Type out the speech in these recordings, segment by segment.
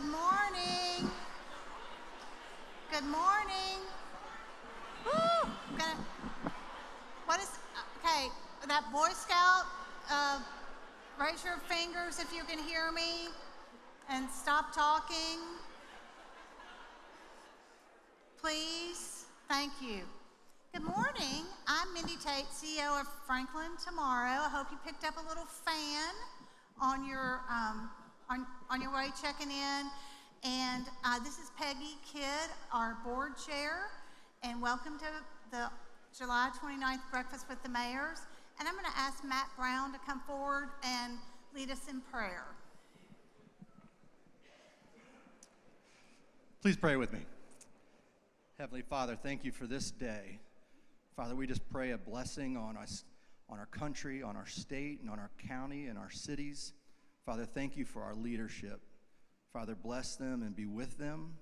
Good morning. Good morning. Woo! Okay, that Boy Scout, raise your fingers if you can hear me and stop talking. Please, thank you. Good morning. I'm Mindy Tate, CEO of Franklin Tomorrow. I hope you picked up a little fan on your way checking in. And this is Peggy Kidd, our board chair, and welcome to the July 29th Breakfast with the Mayors. And I'm going to ask Matt Brown to come forward and lead us in prayer. Please pray with me. Heavenly Father, thank you for this day. Father, we just pray a blessing on us, on our country, on our state, and on our county and our cities. Father, thank you for our leadership. Father, bless them and be with them.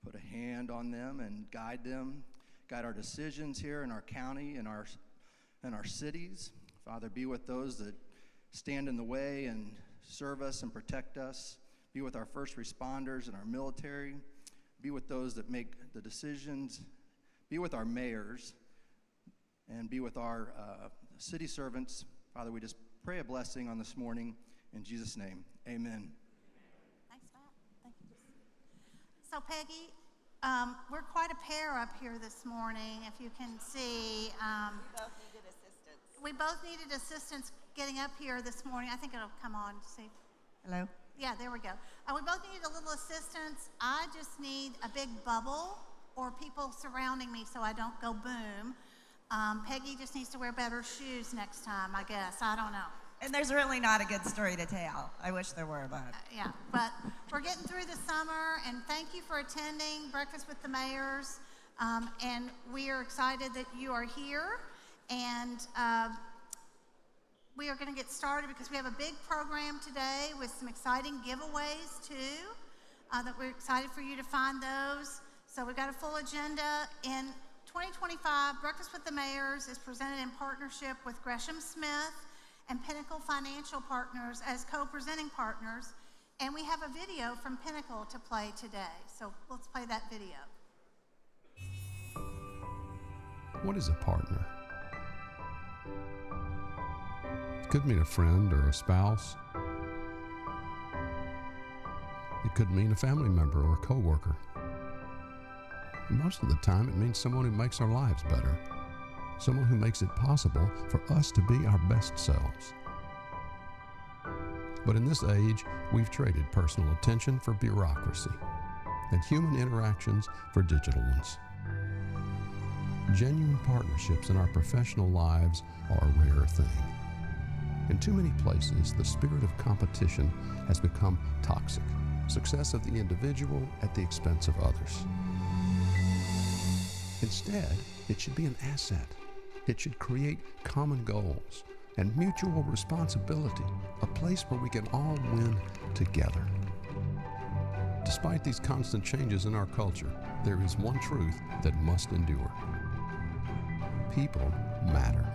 Put a hand on them and guide them. Guide our decisions here in our county and our cities. Father, be with those that stand in the way and serve us and protect us. Be with our first responders and our military. Be with those that make the decisions. Be with our mayors and be with our city servants. Father, we just pray a blessing on this morning. In Jesus' name, amen. Thanks, Matt. Thank you. So, Peggy, we're quite a pair up here this morning, if you can see. We both needed assistance getting up here this morning. I think it'll come on. See? Hello? Yeah, there we go. We both needed a little assistance. I just need a big bubble or people surrounding me so I don't go boom. Peggy just needs to wear better shoes next time, I guess. I don't know. And there's really not a good story to tell. I wish there were, but. Yeah, but we're getting through the summer, and thank you for attending Breakfast with the Mayors. And we are excited that you are here. And we are going to get started because we have a big program today with some exciting giveaways, too, that we're excited for you to find those. So we've got a full agenda. In 2025, Breakfast with the Mayors is presented in partnership with Gresham Smith and Pinnacle Financial Partners as co-presenting partners. And we have a video from Pinnacle to play today. So let's play that video. What is a partner? It could mean a friend or a spouse. It could mean a family member or a coworker. And most of the time, it means someone who makes our lives better. Someone who makes it possible for us to be our best selves. But in this age, we've traded personal attention for bureaucracy and human interactions for digital ones. Genuine partnerships in our professional lives are a rare thing. In too many places, the spirit of competition has become toxic. Success of the individual at the expense of others. Instead, it should be an asset. It should create common goals and mutual responsibility, a place where we can all win together. Despite these constant changes in our culture, there is one truth that must endure. People matter.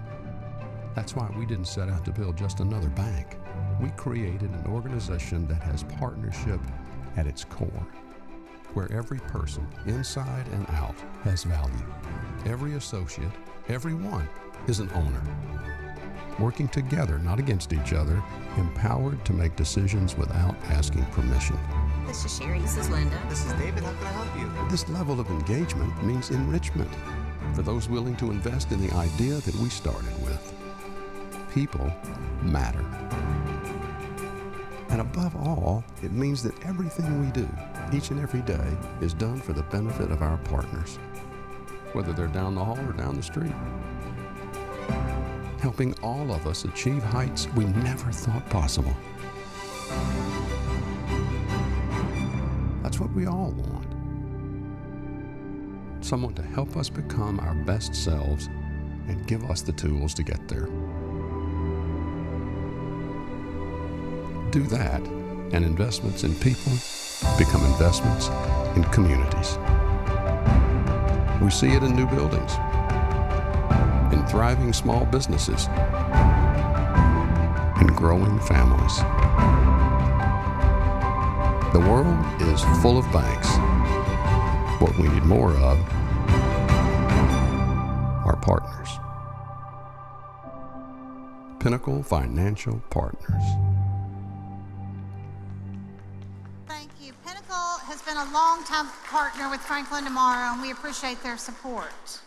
That's why we didn't set out to build just another bank. We created an organization that has partnership at its core, where every person, inside and out, has value. Every associate, everyone, is an owner. Working together, not against each other, empowered to make decisions without asking permission. This is Sherry. This is Linda. This is David. How can I help you? This level of engagement means enrichment for those willing to invest in the idea that we started with. People matter. And above all, it means that everything we do, each and every day, is done for the benefit of our partners, whether they're down the hall or down the street. Helping all of us achieve heights we never thought possible. That's what we all want. Someone to help us become our best selves and give us the tools to get there. Do that, and investments in people become investments in communities. We see it in new buildings, in thriving small businesses, in growing families. The world is full of banks. What we need more of are partners. Pinnacle Financial Partners. Thank you. Pinnacle has been a long-time partner with Franklin Tomorrow, and we appreciate their support.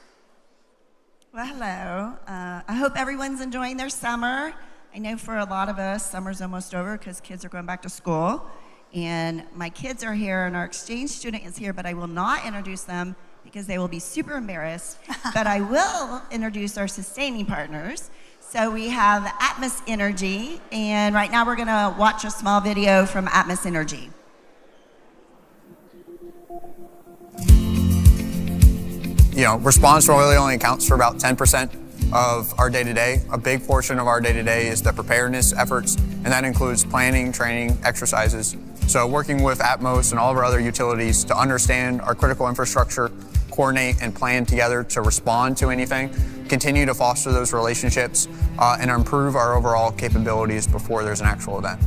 Well, hello. I hope everyone's enjoying their summer. I know for a lot of us, summer's almost over because kids are going back to school. And my kids are here, and our exchange student is here, but I will not introduce them because they will be super embarrassed. But I will introduce our sustaining partners. So we have Atmos Energy, and right now we're gonna watch a small video from Atmos Energy. Response really only accounts for about 10% of our day-to-day. A big portion of our day-to-day is the preparedness efforts, and that includes planning, training, exercises. So working with Atmos and all of our other utilities to understand our critical infrastructure, coordinate and plan together to respond to anything, continue to foster those relationships, and improve our overall capabilities before there's an actual event.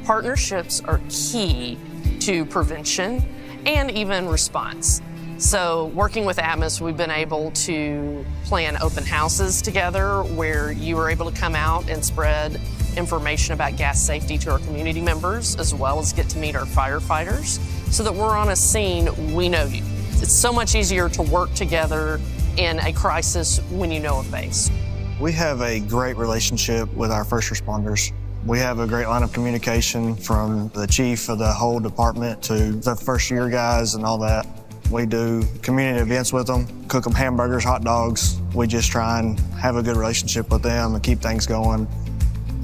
Partnerships are key to prevention and even response. So working with Atmos, we've been able to plan open houses together where you were able to come out and spread information about gas safety to our community members, as well as get to meet our firefighters, so that we're on a scene, we know you. It's so much easier to work together in a crisis when you know a face. We have a great relationship with our first responders. We have a great line of communication from the chief of the whole department to the first year guys and all that. We do community events with them, cook them hamburgers, hot dogs. We just try and have a good relationship with them and keep things going.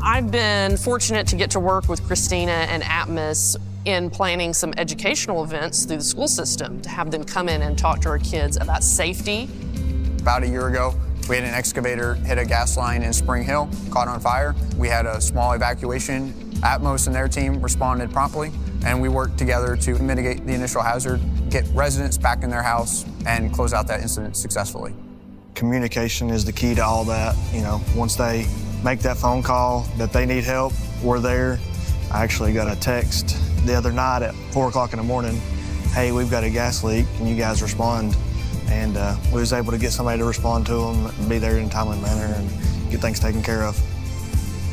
I've been fortunate to get to work with Christina and Atmos in planning some educational events through the school system to have them come in and talk to our kids about safety. About a year ago, we had an excavator hit a gas line in Spring Hill, caught on fire. We had a small evacuation. Atmos and their team responded promptly, and we worked together to mitigate the initial hazard, get residents back in their house, and close out that incident successfully. Communication is the key to all that. Once they make that phone call that they need help, we're there. I actually got a text the other night at 4 o'clock in the morning, hey, we've got a gas leak, can you guys respond? And we was able to get somebody to respond to them and be there in a timely manner and get things taken care of.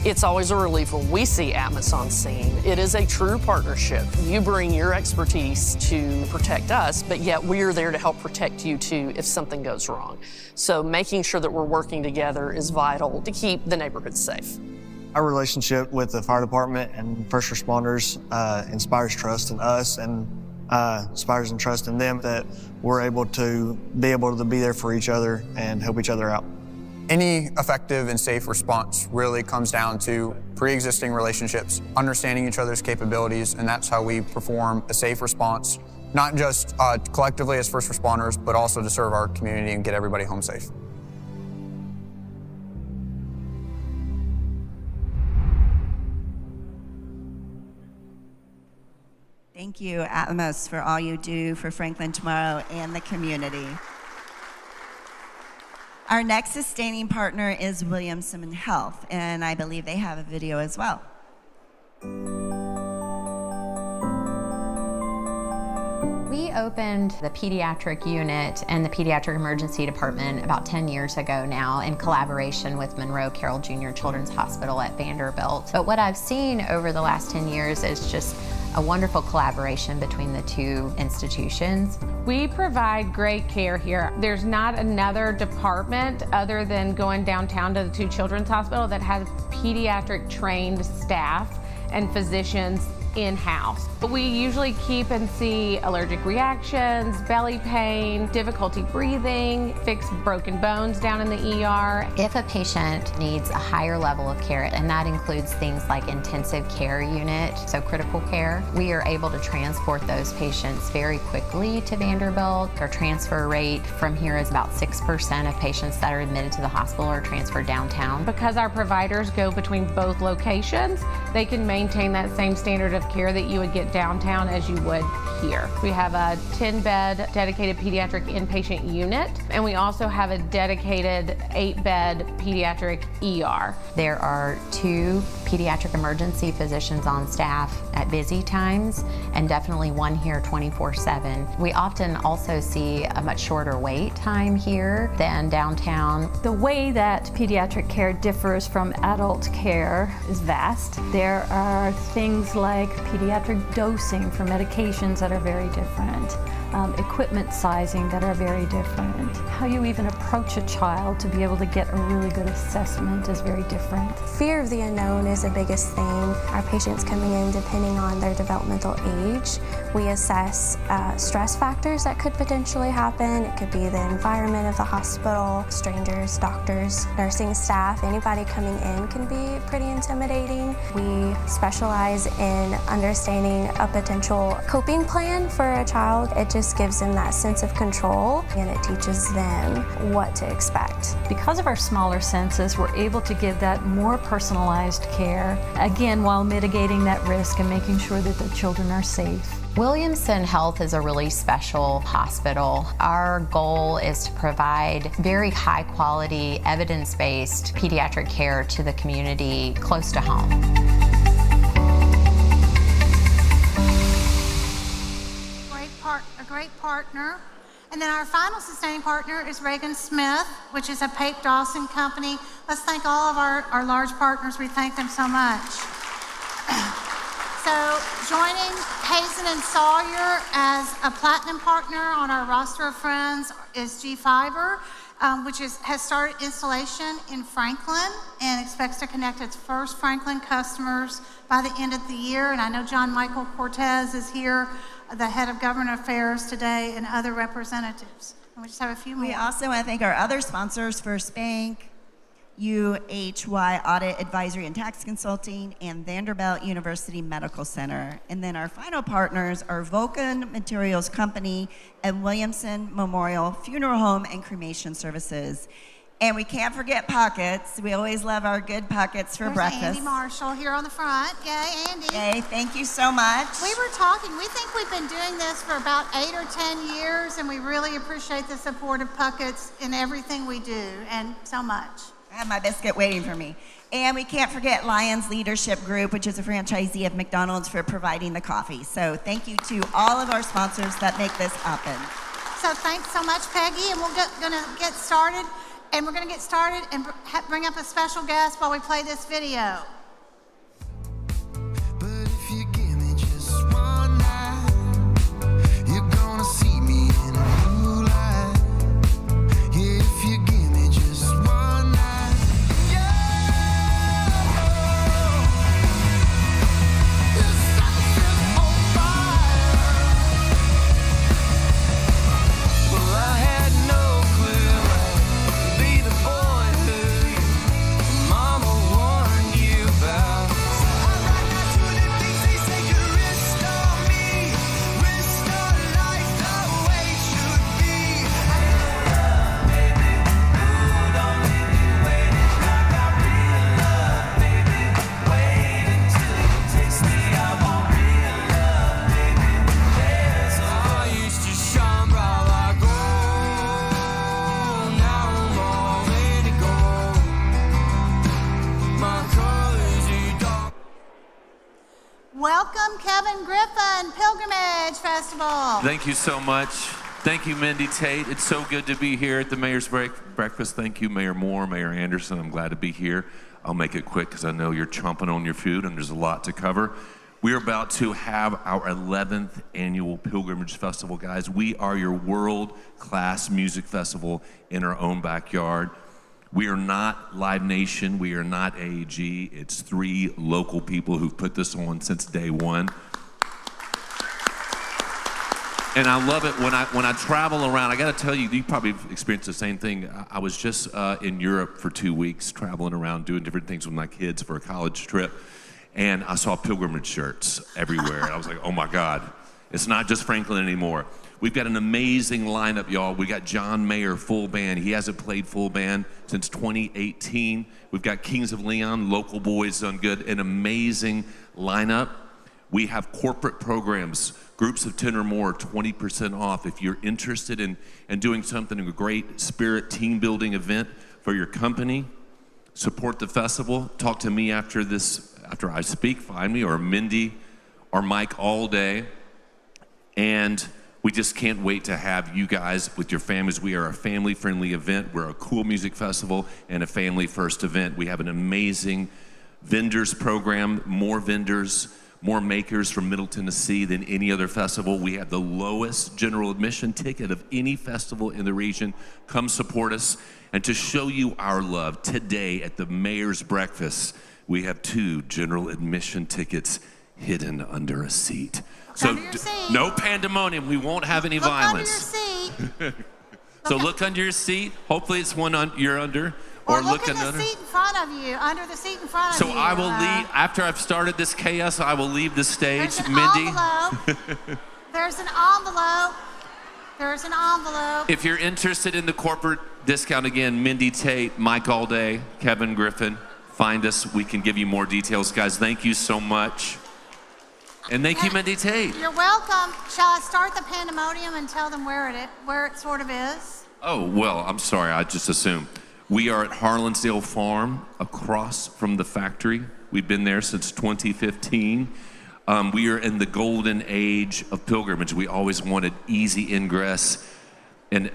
It's always a relief when we see Atmos on scene. It is a true partnership. You bring your expertise to protect us, but yet we're there to help protect you too if something goes wrong. So making sure that we're working together is vital to keep the neighborhood safe. Our relationship with the fire department and first responders inspires trust in us and inspires and trust in them that we're able to be there for each other and help each other out. Any effective and safe response really comes down to pre-existing relationships, understanding each other's capabilities, and that's how we perform a safe response, not just collectively as first responders, but also to serve our community and get everybody home safe. Thank you, Atmos, for all you do for Franklin Tomorrow and the community. Our next sustaining partner is Williamson Health, and I believe they have a video as well. We opened the pediatric unit and the pediatric emergency department about 10 years ago now in collaboration with Monroe Carroll Jr. Children's Hospital at Vanderbilt. But what I've seen over the last 10 years is just a wonderful collaboration between the two institutions. We provide great care here. There's not another department other than going downtown to the two children's hospital that has pediatric trained staff and physicians in-house. But we usually keep and see allergic reactions, belly pain, difficulty breathing, fix broken bones down in the ER. If a patient needs a higher level of care, and that includes things like intensive care unit, so critical care, we are able to transport those patients very quickly to Vanderbilt. Our transfer rate from here is about 6% of patients that are admitted to the hospital are transferred downtown. Because our providers go between both locations, they can maintain that same standard of care that you would get downtown as you would here. We have a 10-bed dedicated pediatric inpatient unit, and we also have a dedicated 8-bed pediatric ER. There are 2 pediatric emergency physicians on staff at busy times, and definitely one here 24/7. We often also see a much shorter wait time here than downtown. The way that pediatric care differs from adult care is vast. There are things like pediatric dosing for medications that are very different, equipment sizing that are very different. How you even approach a child to be able to get a really good assessment is very different. Fear of the unknown is the biggest thing. Our patients coming in, depending on their developmental age, we assess stress factors that could potentially happen. It could be the environment of the hospital, strangers, doctors, nursing staff. Anybody coming in can be pretty intimidating. We specialize in understanding a potential coping plan for a child. It just gives them that sense of control, and it teaches them what to expect. Because of our smaller census, we're able to give that more personalized care, again, while mitigating that risk and making sure that the children are safe. Williamson Health is a really special hospital. Our goal is to provide very high quality, evidence-based pediatric care to the community close to home. A great partner. And then our final sustaining partner is Reagan Smith, which is a Pape Dawson company. Let's thank all of our large partners. We thank them so much. So joining Hazen and Sawyer as a platinum partner on our roster of friends is G-Fiber, which has started installation in Franklin and expects to connect its first Franklin customers by the end of the year. And I know John Michael Cortez is here, the head of government affairs today, and other representatives. And we just have a few more. We also want to thank our other sponsors, First Bank, UHY Audit Advisory and Tax Consulting, and Vanderbilt University Medical Center. And then our final partners are Vulcan Materials Company and Williamson Memorial Funeral Home and Cremation Services. And we can't forget Pockets. We always love our good Pockets for breakfast. Andy Marshall here on the front. Yay, Andy. Yay, thank you so much. We were talking, we think we've been doing this for about 8 or 10 years, and we really appreciate the support of Pockets in everything we do, and so much. I have my biscuit waiting for me. And we can't forget Lions Leadership Group, which is a franchisee of McDonald's, for providing the coffee. So thank you to all of our sponsors that make this happen. So thanks so much, Peggy, and we're gonna get started. And we're going to get started and bring up a special guest while we play this video. But if you give me just one night, you're gonna see me in a new light. Yeah, if you give me just one night, the sun's on fire. Well, I had no clue. Welcome, Kevin Griffin, Pilgrimage Festival. Thank you so much. Thank you, Mindy Tate. It's so good to be here at the Mayor's Breakfast. Thank you, Mayor Moore, Mayor Anderson. I'm glad to be here. I'll make it quick because I know you're chomping on your food and there's a lot to cover. We're about to have our 11th annual Pilgrimage Festival, guys. We are your world-class music festival in our own backyard. We are not Live Nation. We are not AEG. It's 3 local people who've put this on since day one. And I love it when I travel around. I got to tell you, you probably experienced the same thing. I was just in Europe for 2 weeks, traveling around, doing different things with my kids for a college trip. And I saw pilgrimage shirts everywhere. And I was like, oh my God, it's not just Franklin anymore. We've got an amazing lineup, y'all. We got John Mayer full band. He hasn't played full band since 2018. We've got Kings of Leon, Local Boys Done Good, an amazing lineup. We have corporate programs, groups of 10 or more, 20% off. If you're interested in doing something, a great spirit team building event for your company, support the festival. Talk to me after I speak, find me, or Mindy or Mike all day. And we just can't wait to have you guys with your families. We are a family-friendly event. We're a cool music festival and a family-first event. We have an amazing vendors program, more vendors, more makers from Middle Tennessee than any other festival. We have the lowest general admission ticket of any festival in the region. Come support us. And to show you our love, today at the Mayor's Breakfast, we have 2 general admission tickets hidden under a seat. So no pandemonium. We won't have any violence. Under your seat. So look under your seat. Hopefully it's one you're under. Or look in the seat in front of you, under the seat in front of you. So I will leave, after I've started this chaos, I will leave the stage. There's an Mindy. envelope. There's an envelope. There's an envelope. If you're interested in the corporate discount, again, Mindy Tate, Mike Allday, Kevin Griffin, find us. We can give you more details. Guys, thank you so much. And thank you, Mindy Tate. You're welcome. Shall I start the pandemonium and tell them where it sort of is? Oh, well, I'm sorry. I just assumed. We are at Harlansdale Farm, across from the factory. We've been there since 2015. We are in the golden age of pilgrimage. We always wanted easy ingress and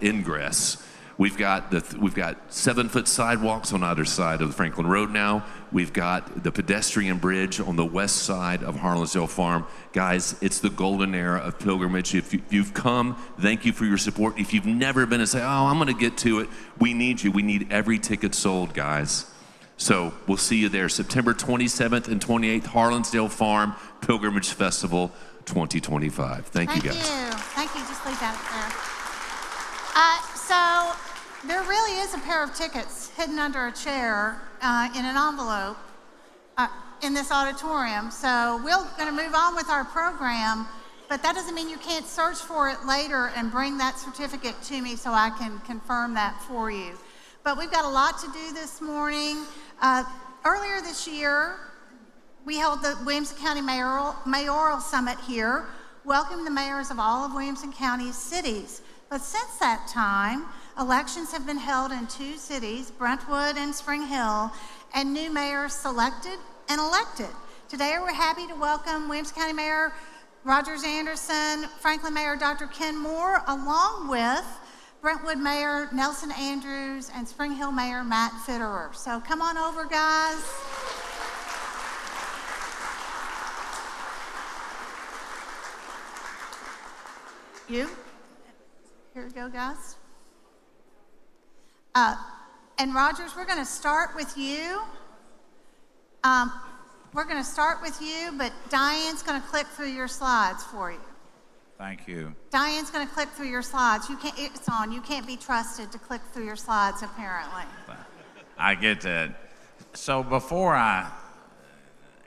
ingress. We've got 7-foot sidewalks on either side of the Franklin Road now. We've got the pedestrian bridge on the west side of Harlansdale Farm. Guys, it's the golden era of pilgrimage. If you've come, thank you for your support. If you've never been and say, oh, I'm going to get to it, we need you. We need every ticket sold, guys. So we'll see you there, September 27th and 28th, Harlansdale Farm Pilgrimage Festival 2025. Thank you, guys. Thank you. Just leave that there. So there really is a pair of tickets hidden under a chair in an envelope in this auditorium. So we're going to move on with our program, but that doesn't mean you can't search for it later and bring that certificate to me so I can confirm that for you. But we've got a lot to do this morning. Earlier this year, we held the Williamson County Mayoral Summit here, welcoming the mayors of all of Williamson County's cities. But since that time, elections have been held in 2 cities, Brentwood and Spring Hill, and new mayors selected and elected. Today, we're happy to welcome Williamson County Mayor Rogers Anderson, Franklin Mayor Dr. Ken Moore, along with Brentwood Mayor Nelson Andrews and Spring Hill Mayor Matt Fitterer. So come on over, guys. You? Here we go, guys. And Rogers, we're going to start with you. But Diane's going to click through your slides for you. Thank you. Diane's going to click through your slides. It's on. You can't be trusted to click through your slides, apparently. I get that. So before I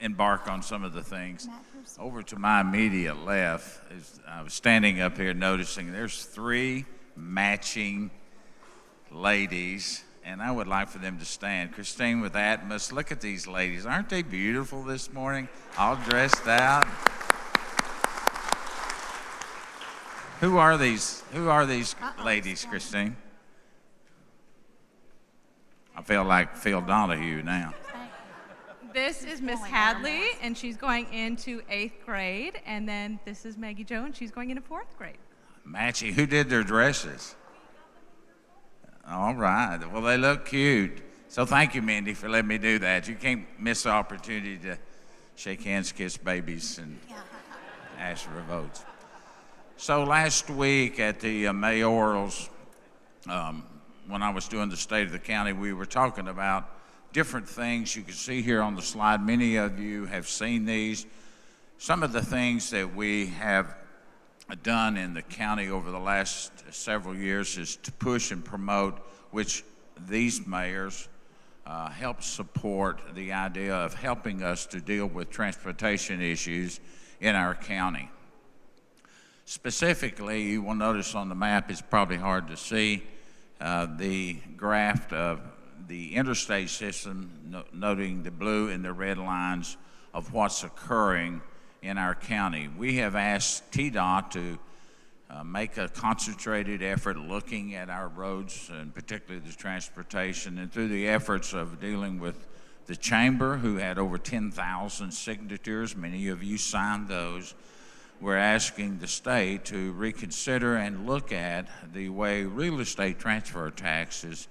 embark on some of the things, over to my immediate left, I was standing up here noticing there's 3 matching ladies, and I would like for them to stand. Christine with Atmos, look at these ladies. Aren't they beautiful this morning? All dressed out. Who are these ladies, Christine? I feel like Phil Donahue now. This is Miss Hadley, and she's going into 8th grade. And then this is Maggie Jo, and she's going into 4th grade. Matchy, who did their dresses? All right, well, they look cute. So thank you, Mindy, for letting me do that. You can't miss the opportunity to shake hands, kiss babies, and ask for votes. So last week at the mayorals, when I was doing the state of the county, we were talking about different things. You can see here on the slide, many of you have seen these. Some of the things that we have done in the county over the last several years is to push and promote, which these mayors help support the idea of helping us to deal with transportation issues in our county. Specifically, you will notice on the map, it's probably hard to see, the graph of the interstate system, noting the blue and the red lines of what's occurring in our county. We have asked TDOT to make a concentrated effort looking at our roads and particularly the transportation, and through the efforts of dealing with the chamber, who had over 10,000 signatures, many of you signed those, we're asking the state to reconsider and look at the way real estate transfer taxes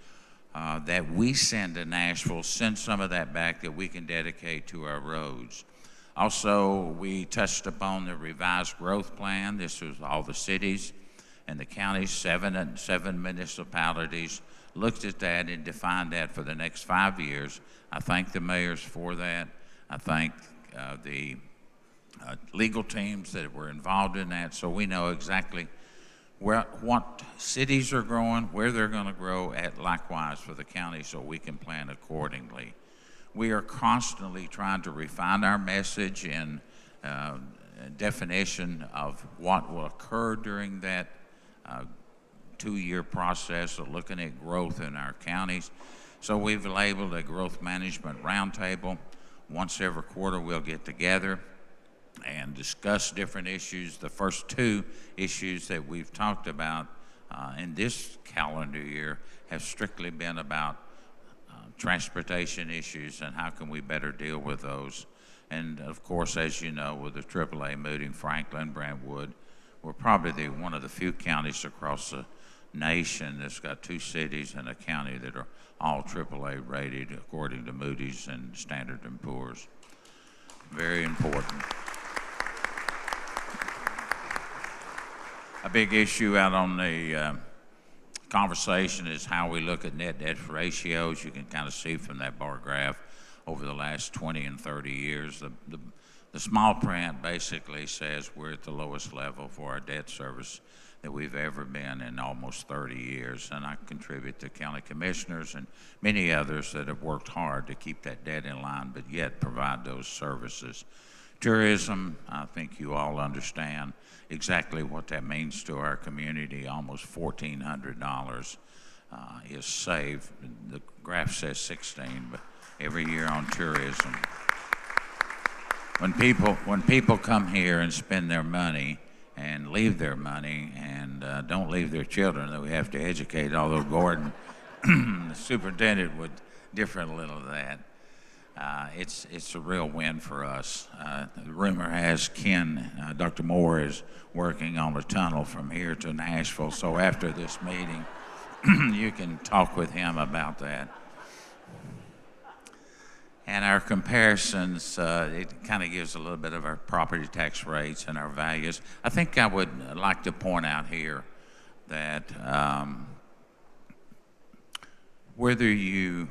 that we send to Nashville, send some of that back that we can dedicate to our roads. Also, we touched upon the revised growth plan. This was all the cities and the counties, seven municipalities, looked at that and defined that for the next 5 years. I thank the mayors for that. I thank the legal teams that were involved in that, so we know exactly what cities are growing, where they're going to grow at, likewise for the county, so we can plan accordingly. We are constantly trying to refine our message and definition of what will occur during that 2-year process of looking at growth in our counties. So we've labeled a growth management roundtable. Once every quarter we'll get together and discuss different issues. The first 2 issues that we've talked about in this calendar year have strictly been about transportation issues and how can we better deal with those. And of course, as you know, with the AAA moving Franklin, Brentwood, we're probably one of the few counties across the nation that's got 2 cities and a county that are all AAA rated according to Moody's and Standard & Poor's. Very important. A big issue out on the conversation is how we look at net debt ratios. You can kind of see from that bar graph over the last 20 and 30 years. The small print basically says we're at the lowest level for our debt service that we've ever been in almost 30 years. And I contribute to county commissioners and many others that have worked hard to keep that debt in line, but yet provide those services. Tourism, I think you all understand exactly what that means to our community. Almost $1,400 is saved. The graph says 16, but every year on tourism. When people come here and spend their money and leave their money and don't leave their children that we have to educate, although Gordon, the superintendent, would differ a little of that. It's a real win for us. The rumor has Dr. Moore is working on a tunnel from here to Nashville, so after this meeting, you can talk with him about that. And our comparisons, it kind of gives a little bit of our property tax rates and our values. I think I would like to point out here that whether you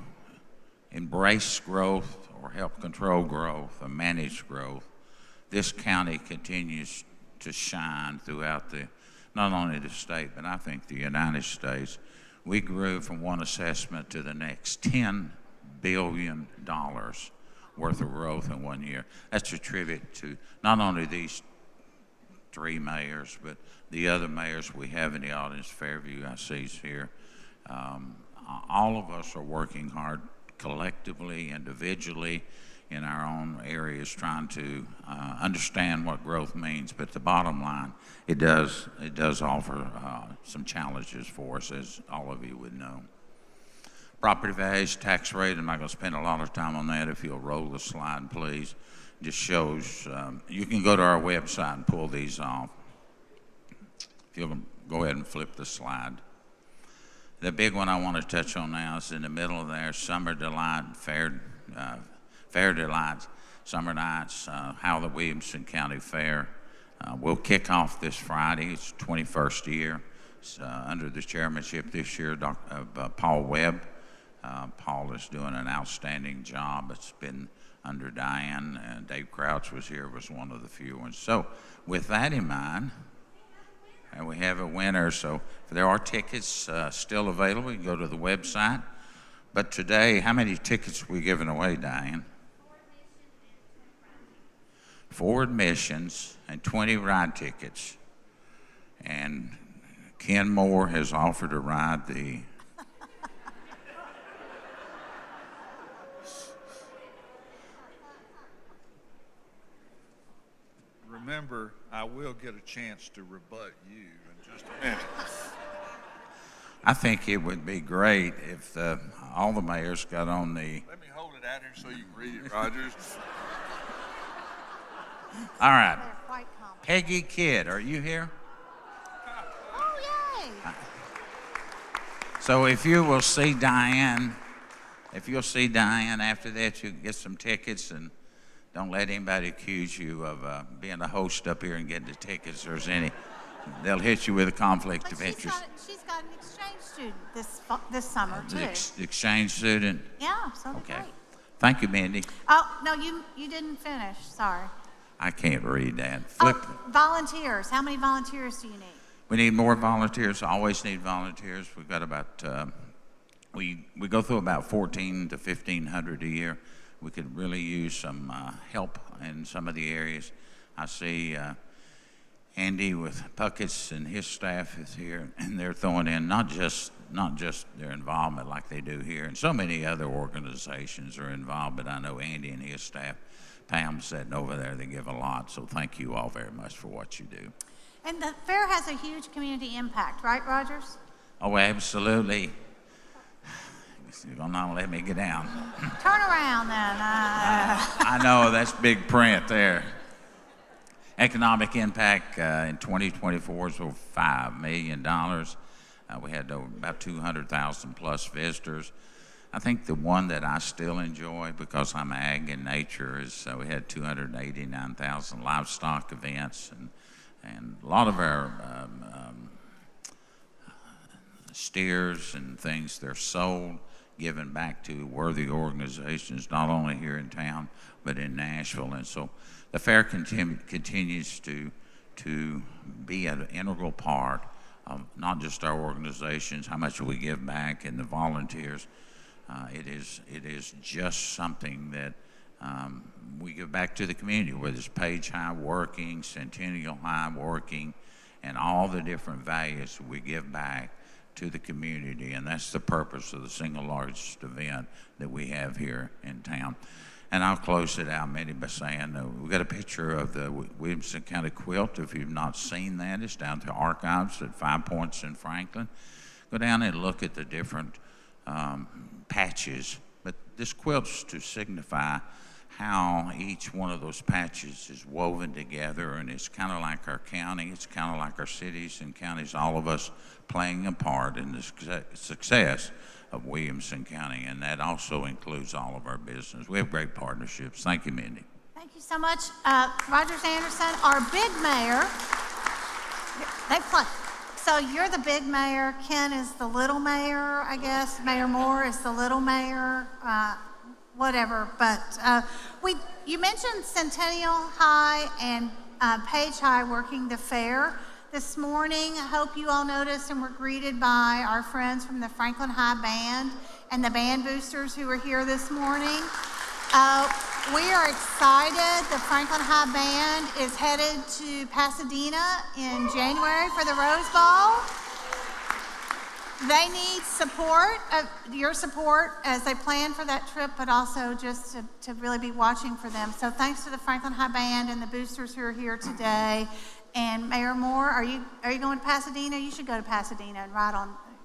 embrace growth or help control growth or manage growth, this county continues to shine throughout not only the state, but I think the United States. We grew from one assessment to the next $10 billion worth of growth in 1 year. That's a tribute to not only these 3 mayors, but the other mayors we have in the audience. Fairview, I see, is here. All of us are working hard collectively, individually, in our own areas, trying to understand what growth means. But the bottom line, it does offer some challenges for us, as all of you would know. Property values, tax rate, I'm not going to spend a lot of time on that. If you'll roll the slide, please. Just shows, you can go to our website and pull these off. If you'll go ahead and flip the slide. The big one I want to touch on now is in the middle of there, Summer Delight, Fair Delights, Summer Nights, Howell Williamson County Fair. We'll kick off this Friday. It's 21st year. It's under the chairmanship this year of Paul Webb. Paul is doing an outstanding job. It's been under Diane, and Dave Crouch was here, was one of the few ones. So with that in mind, and we have a winner, so there are tickets still available. You can go to the website. But today, how many tickets are we giving away, Diane? 4 admissions and 20 ride tickets. And Ken Moore has offered to ride the Remember, I I will get a chance to rebut you in just a minute. I think it would be great if all the mayors got on the. Let me hold it out here so you can read it, Rogers. All right. They're quite common. Peggy Kidd, are you here? Oh, yay. So if you will see Diane, after that, you can get some tickets, and don't let anybody accuse you of being a host up here and getting the tickets. There's any, they'll hit you with a conflict But of interest. she's got an exchange student this summer, too. Exchange student. Yeah, so Okay. great. Thank you, Mindy. Oh, no, you didn't finish. Sorry. I can't read that. Flip. Oh, volunteers. How many volunteers do you need? We need more volunteers. Always need volunteers. We've got about we go through about 1,400 to 1,500 a year. We could really use some help in some of the areas. I see Andy with Puckett's and his staff is here, and they're throwing in not just their involvement like they do here, and so many other organizations are involved. But I know Andy and his staff, Pam's sitting over there, they give a lot. So thank you all very much for what you do. And the fair has a huge community impact, right, Rogers? Oh, absolutely. You're going to not let me get down. Turn around then. I know, that's big print there. Economic impact in 2024 is over $5 million. We had about 200,000 plus visitors. I think the one that I still enjoy, because I'm ag and nature, is we had 289,000 livestock events, and a lot of our steers and things, they're sold, given back to worthy organizations, not only here in town, but in Nashville. And so the fair continues to be an integral part of not just our organizations, how much we give back, and the volunteers. It is just something that we give back to the community, whether it's Page High working, Centennial High working, and all the different values we give back to the community. And that's the purpose of the single largest event that we have here in town. And I'll close it out, Mindy, by saying we got a picture of the Williamson County quilt. If you've not seen that, it's down to Archives at 5 Points in Franklin. Go down and look at the different patches. But this quilt's to signify how each one of those patches is woven together, and it's kind of like our county, it's kind of like our cities and counties, all of us playing a part in the success of Williamson County, and that also includes all of our business. We have great partnerships. Thank you, Mindy. Thank you so much. Rogers Anderson, our big mayor. They play. So you're the big mayor. Ken is the little mayor, I guess. Mayor Moore is the little mayor. Whatever. But you mentioned Centennial High and Page High working the fair this morning. I hope you all noticed and were greeted by our friends from the Franklin High Band and the band boosters who were here this morning. We are excited. The Franklin High Band is headed to Pasadena in January for the Rose Bowl. They need support, your support, as they plan for that trip, but also just to really be watching for them. So thanks to the Franklin High Band and the boosters who are here today. And Mayor Moore, are you going to Pasadena? You should go to Pasadena and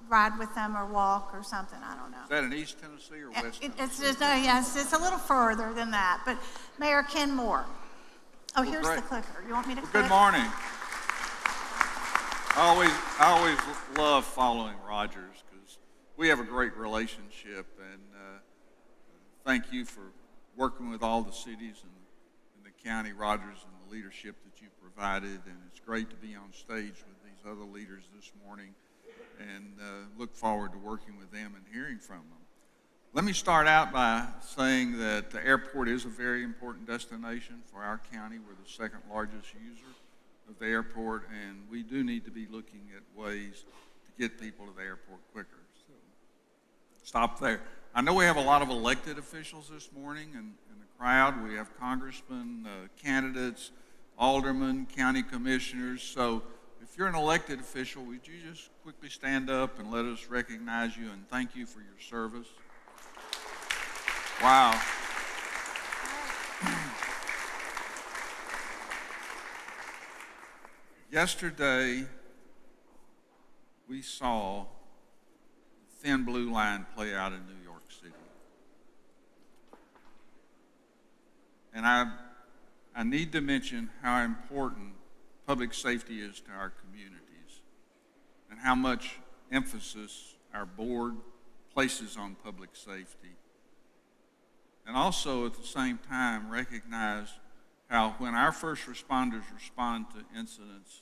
ride with them or walk or something. I don't know. Is that in East Tennessee or West Tennessee? It's a little further than that. But Mayor Ken Moore. Oh, here's the clicker. You want me to click? Good morning. I always love following Rogers because we have a great relationship, and thank you for working with all the cities in the county, Rogers, and the leadership that you provided. And it's great to be on stage with these other leaders this morning, and look forward to working with them and hearing from them. Let me start out by saying that the airport is a very important destination for our county. We're the second largest user of the airport, and we do need to be looking at ways to get people to the airport quicker. So stop there. I know we have a lot of elected officials this morning in the crowd. We have congressmen, candidates, aldermen, county commissioners. So if you're an elected official, would you just quickly stand up and let us recognize you and thank you for your service? Wow. Yesterday, we saw the thin blue line play out in New York City. And I need to mention how important public safety is to our communities and how much emphasis our board places on public safety. And also at the same time recognize how when our first responders respond to incidents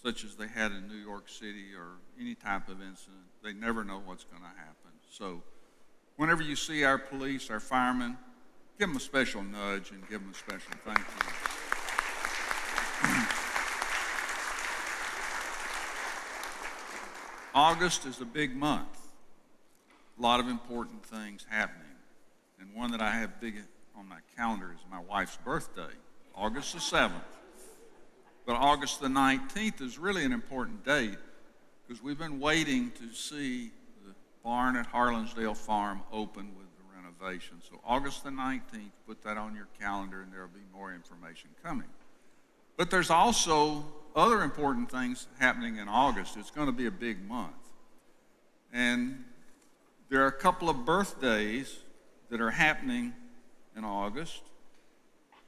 such as they had in New York City or any type of incident, they never know what's going to happen. So whenever you see our police, our firemen, give them a special nudge and give them a special thank you. August is a big month. A lot of important things happening. And one that I have big on my calendar is my wife's birthday, August the 7th. But August the 19th is really an important date because we've been waiting to see the barn at Harlansdale Farm open with the renovation. So August the 19th, put that on your calendar and there'll be more information coming. But there's also other important things happening in August. It's going to be a big month. And there are a couple of birthdays that are happening in August.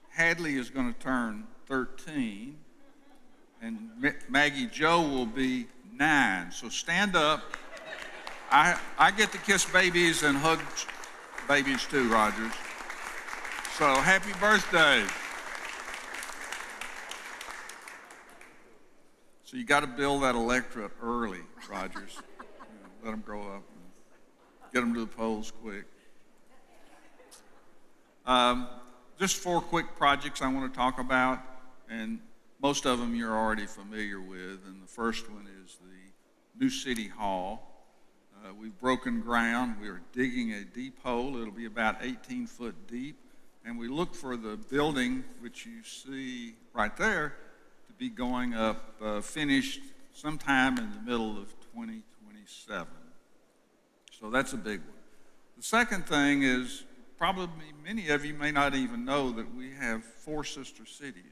Hadley is going to turn 13, and Maggie Jo will be 9. So stand up. I get to kiss babies and hug babies too, Rogers. So happy birthday. So you got to build that electorate early, Rogers. Let them grow up and get them to the polls quick. Just 4 quick projects I want to talk about, and most of them you're already familiar with. And the first one is the new City Hall. We've broken ground. We are digging a deep hole. It'll be about 18 foot deep. And we look for the building, which you see right there, to be going up, finished sometime in the middle of 2027. So that's a big one. The second thing is, probably many of you may not even know that we have 4 sister cities.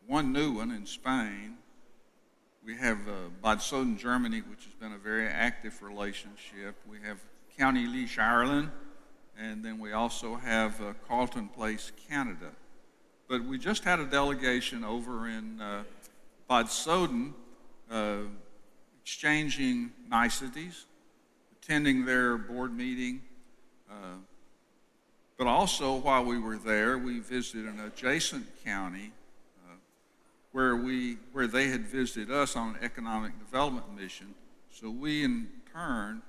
One new one in Spain. We have Bad Soden, Germany, which has been a very active relationship. We have County Laois, Ireland, and then we also have Carleton Place, Canada. But we just had a delegation over in Bad Soden exchanging niceties, attending their board meeting. But also, while we were there, we visited an adjacent county where they had visited us on an economic development mission. So we, in turn,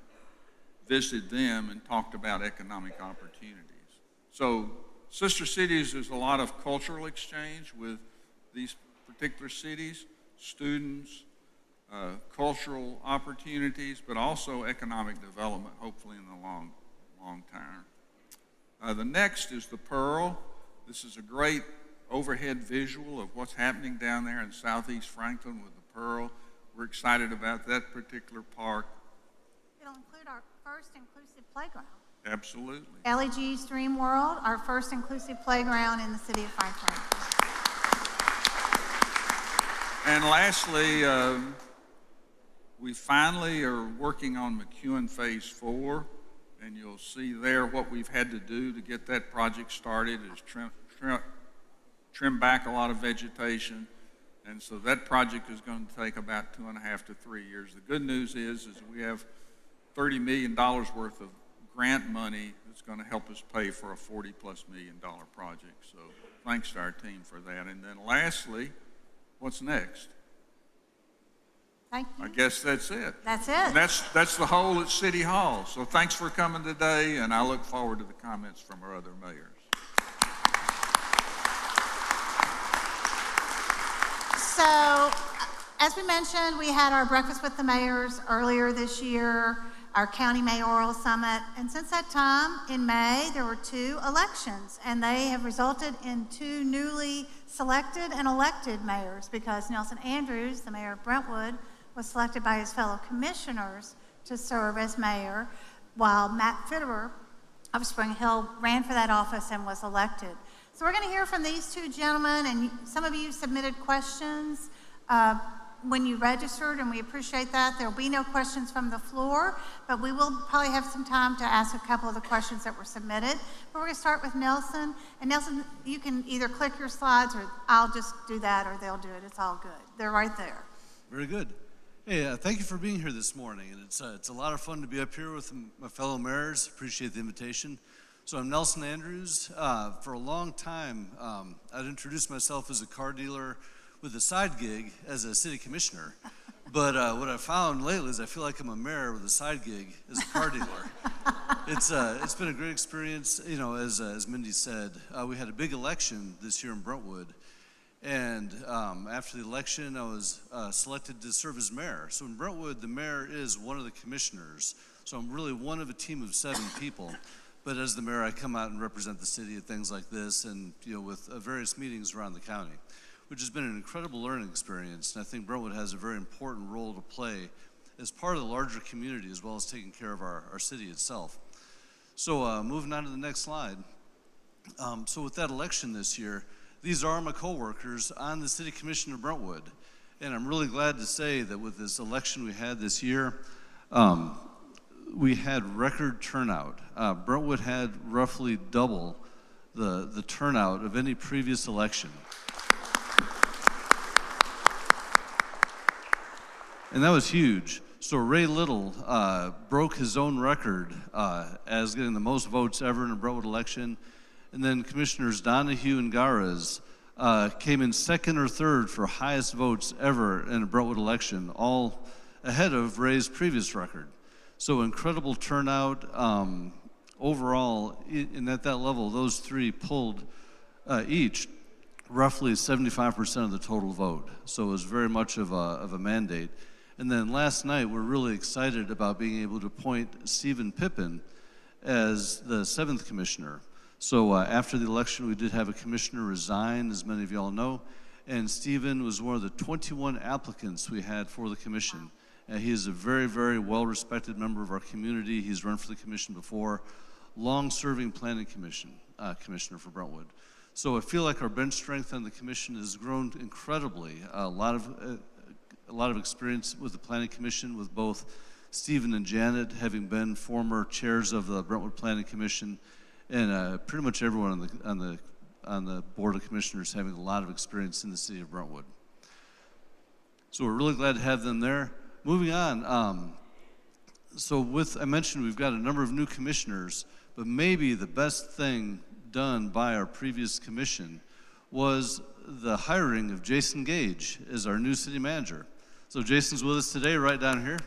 visited them and talked about economic opportunities. So sister cities, there's a lot of cultural exchange with these particular cities, students, cultural opportunities, but also economic development, hopefully in the long term. The next is the Pearl. This is a great overhead visual of what's happening down there in southeast Franklin with the Pearl. We're excited about that particular park. It'll include our first inclusive playground. Absolutely. LEG's Dream World, our first inclusive playground in the city of Franklin. And lastly, we finally are working on McEwen Phase 4, and you'll see there what we've had to do to get that project started is trim back a lot of vegetation, and so that project is going to take about 2.5 to 3 years. The good news is we have $30 million worth of grant money that's going to help us pay for a $40+ million project. So thanks to our team for that. And then lastly, what's next? Thank you. I guess that's it. That's it. And that's the whole at City Hall. So thanks for coming today, and I look forward to the comments from our other mayors. So, as we mentioned, we had our Breakfast with the Mayors earlier this year, our County Mayoral Summit, and since that time, in May, there were 2 elections, and they have resulted in 2 newly selected and elected mayors because Nelson Andrews, the mayor of Brentwood, was selected by his fellow commissioners to serve as mayor, while Matt Fitterer of Spring Hill ran for that office and was elected. So we're going to hear from these two gentlemen, and some of you submitted questions when you registered, and we appreciate that. There will be no questions from the floor, but we will probably have some time to ask a couple of the questions that were submitted. But we're going to start with Nelson. And Nelson, you can either click your slides, or I'll just do that, or they'll do it. It's all good. They're right there. Very good. Hey, thank you for being here this morning. And it's a lot of fun to be up here with my fellow mayors. Appreciate the invitation. So I'm Nelson Andrews. For a long time, I'd introduced myself as a car dealer with a side gig as a city commissioner. But what I found lately is I feel like I'm a mayor with a side gig as a car dealer. It's been a great experience. You know, as Mindy said, we had a big election this year in Brentwood. And after the election, I was selected to serve as mayor. So in Brentwood, the mayor is one of the commissioners. So I'm really one of a team of 7 people. But as the mayor, I come out and represent the city at things like this and, you know, with various meetings around the county, which has been an incredible learning experience. And I think Brentwood has a very important role to play as part of the larger community, as well as taking care of our city itself. So moving on to the next slide. So with that election this year, these are my coworkers on the City Commission of Brentwood. And I'm really glad to say that with this election we had this year, we had record turnout. Brentwood had roughly double the turnout of any previous election. And that was huge. So Ray Little broke his own record as getting the most votes ever in a Brentwood election. And then Commissioners Donahue and Garas came in second or third for highest votes ever in a Brentwood election, all ahead of Ray's previous record. So incredible turnout. Overall, and at that level, those 3 pulled each roughly 75% of the total vote. So it was very much of a mandate. And then last night, we're really excited about being able to appoint Stephen Pippin as the 7th commissioner. So after the election, we did have a commissioner resign, as many of you all know, and Stephen was one of the 21 applicants we had for the commission. He is a very, very well-respected member of our community. He's run for the commission before, long-serving planning commission commissioner for Brentwood. So I feel like our bench strength on the commission has grown incredibly. A lot of experience with the planning commission, with both Stephen and Janet having been former chairs of the Brentwood Planning Commission, and pretty much everyone on the Board of Commissioners having a lot of experience in the city of Brentwood. So we're really glad to have them there. Moving on, I mentioned we've got a number of new commissioners, but maybe the best thing done by our previous commission was the hiring of Jason Gage as our new city manager. So Jason's with us today, right down here.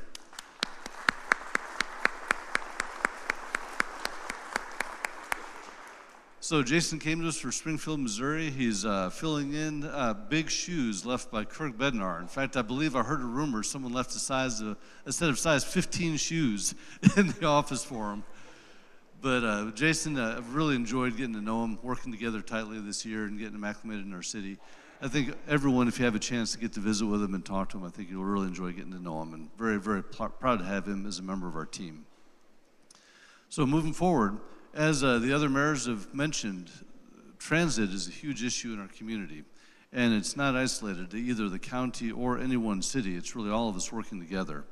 So Jason came to us from Springfield, Missouri. He's filling in big shoes left by Kirk Bednar. In fact, I believe I heard a rumor someone left a set of size 15 shoes in the office for him. But Jason, I've really enjoyed getting to know him, working together tightly this year and getting him acclimated in our city. I think everyone, if you have a chance to get to visit with him and talk to him, I think you'll really enjoy getting to know him, and very, very proud to have him as a member of our team. So moving forward, as the other mayors have mentioned, transit is a huge issue in our community, and it's not isolated to either the county or any one city. It's really all of us working together.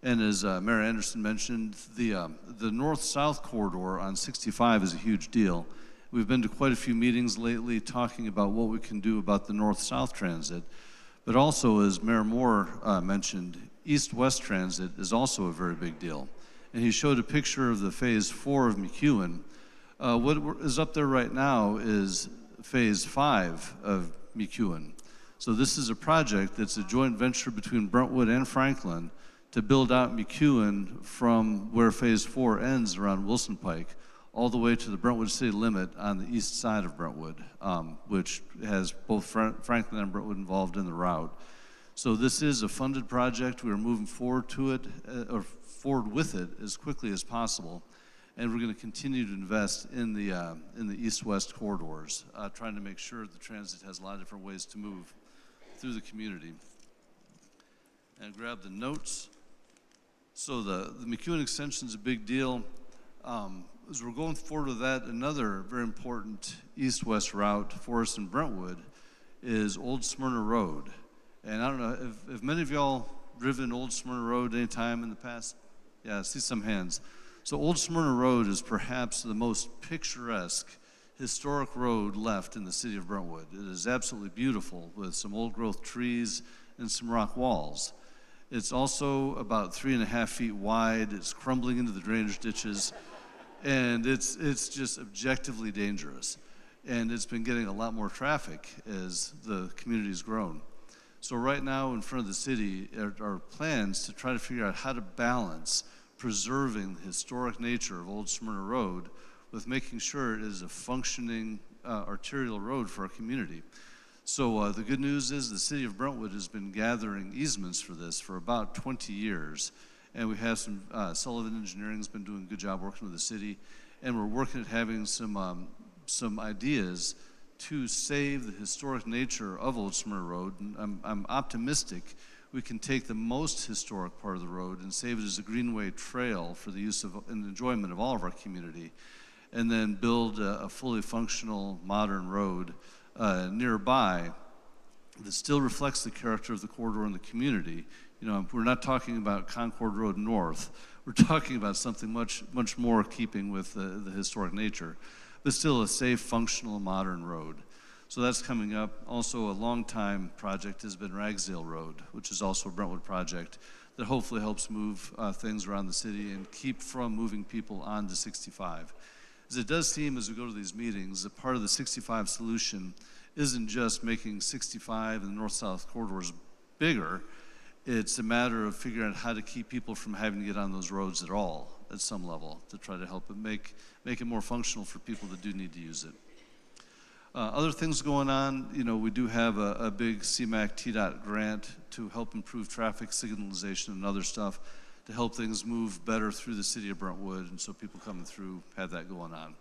And as Mayor Anderson mentioned, the north-south corridor on 65 is a huge deal. We've been to quite a few meetings lately talking about what we can do about the north-south transit, but also, as Mayor Moore mentioned, east-west transit is also a very big deal. And he showed a picture of the Phase 4 of McEwen. What is up there right now is Phase 5 of McEwen. So this is a project that's a joint venture between Brentwood and Franklin to build out McEwen from where Phase 4 ends around Wilson Pike all the way to the Brentwood city limit on the east side of Brentwood, which has both Franklin and Brentwood involved in the route. So this is a funded project. We are moving forward to it, or forward with it as quickly as possible, and we're going to continue to invest in the east-west corridors, trying to make sure the transit has a lot of different ways to move through the community. And grab the notes. So the McEwen extension is a big deal. as we're going forward with that, another very important east-west route for us in Brentwood is Old Smyrna Road. And I don't know, if many of y'all driven Old Smyrna Road any time in the past? Yeah, I see some hands. So Old Smyrna Road is perhaps the most picturesque historic road left in the city of Brentwood. It is absolutely beautiful with some old growth trees and some rock walls. It's also about 3.5 feet wide. It's crumbling into the drainage ditches, and it's just objectively dangerous. And it's been getting a lot more traffic as the community's grown. So right now in front of the city are plans to try to figure out how to balance preserving the historic nature of Old Smyrna Road with making sure it is a functioning arterial road for our community. So the good news is the city of Brentwood has been gathering easements for this for about 20 years. And we have some, Sullivan Engineering has been doing a good job working with the city. And we're working at having some ideas to save the historic nature of Old Smyrna Road. And I'm optimistic we can take the most historic part of the road and save it as a greenway trail for the use of and enjoyment of all of our community, and then build a fully functional modern road nearby that still reflects the character of the corridor and the community. You know, we're not talking about Concord Road North. We're talking about something much more keeping with the historic nature, but still a safe, functional, modern road. So that's coming up. Also, a long-time project has been Ragsdale Road, which is also a Brentwood project that hopefully helps move things around the city and keep from moving people onto 65. As it does seem as we go to these meetings, that part of the 65 solution isn't just making 65 and the north-south corridors bigger. It's a matter of figuring out how to keep people from having to get on those roads at all at some level to try to help it make it more functional for people that do need to use it. Other things going on, you know, we do have a big CMAQ TDOT grant to help improve traffic signalization and other stuff to help things move better through the city of Brentwood, and so people coming through have that going on.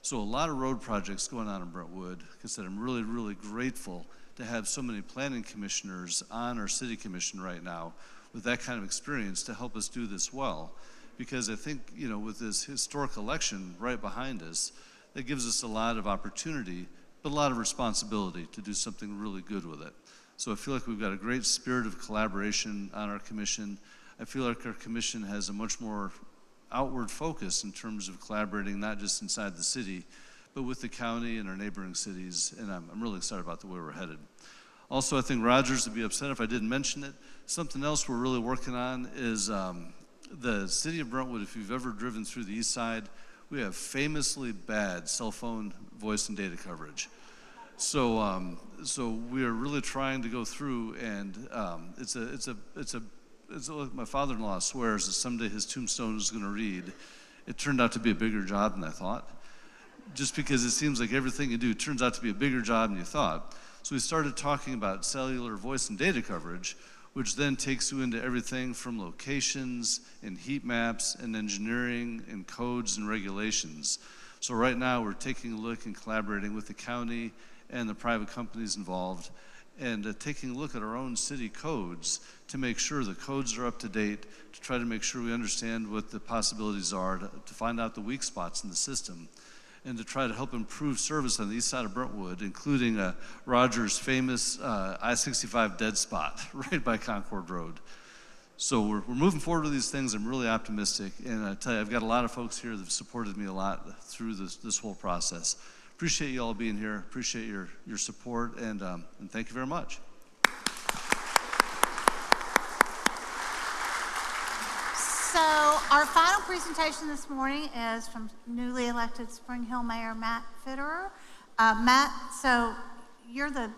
So a lot of road projects going on in Brentwood. Like I said, I'm really, really grateful to have so many planning commissioners on our city commission right now with that kind of experience to help us do this well. Because I think, you know, with this historic election right behind us, that gives us a lot of opportunity, but a lot of responsibility to do something really good with it. So I feel like we've got a great spirit of collaboration on our commission. I feel like our commission has a much more outward focus in terms of collaborating, not just inside the city, but with the county and our neighboring cities, and I'm really excited about the way we're headed. Also, I think Rogers would be upset if I didn't mention it. Something else we're really working on is the city of Brentwood. If you've ever driven through the east side, we have famously bad cell phone voice and data coverage. So we are really trying to go through, and it's like my father-in-law swears that someday his tombstone is going to read, it turned out to be a bigger job than I thought. Just because it seems like everything you do turns out to be a bigger job than you thought. So we started talking about cellular voice and data coverage, which then takes you into everything from locations and heat maps and engineering and codes and regulations. So right now we're taking a look and collaborating with the county and the private companies involved, and taking a look at our own city codes to make sure the codes are up to date, to try to make sure we understand what the possibilities are, to find out the weak spots in the system, and to try to help improve service on the east side of Brentwood, including Rogers' famous I-65 dead spot right by Concord Road. So we're moving forward with these things. I'm really optimistic, and I tell you, I've got a lot of folks here that have supported me a lot through this whole process. Appreciate you all being here. Appreciate your support, and thank you very much. So our final presentation this morning is from newly elected Spring Hill Mayor Matt Fitterer. Matt, so you're the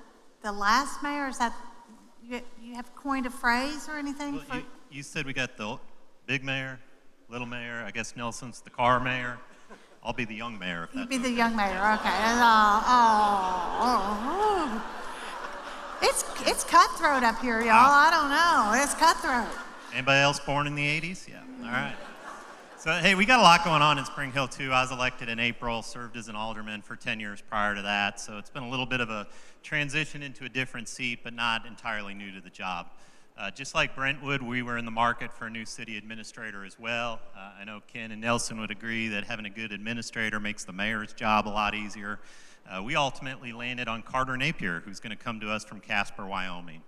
last mayor. Is that you have coined a phrase or anything? Well, you said we got the big mayor, little mayor. I guess Nelson's the car mayor. I'll be the young mayor. If You'd that's be the okay. young mayor. Okay. It's cutthroat up here, y'all. I don't know. It's cutthroat. Anybody else born in the 80s? Yeah. All right. So, hey, we got a lot going on in Spring Hill, too. I was elected in April, served as an alderman for 10 years prior to that. So it's been a little bit of a transition into a different seat, but not entirely new to the job. Just like Brentwood, we were in the market for a new city administrator as well. I know Ken and Nelson would agree that having a good administrator makes the mayor's job a lot easier. We ultimately landed on Carter Napier, who's going to come to us from Casper, Wyoming.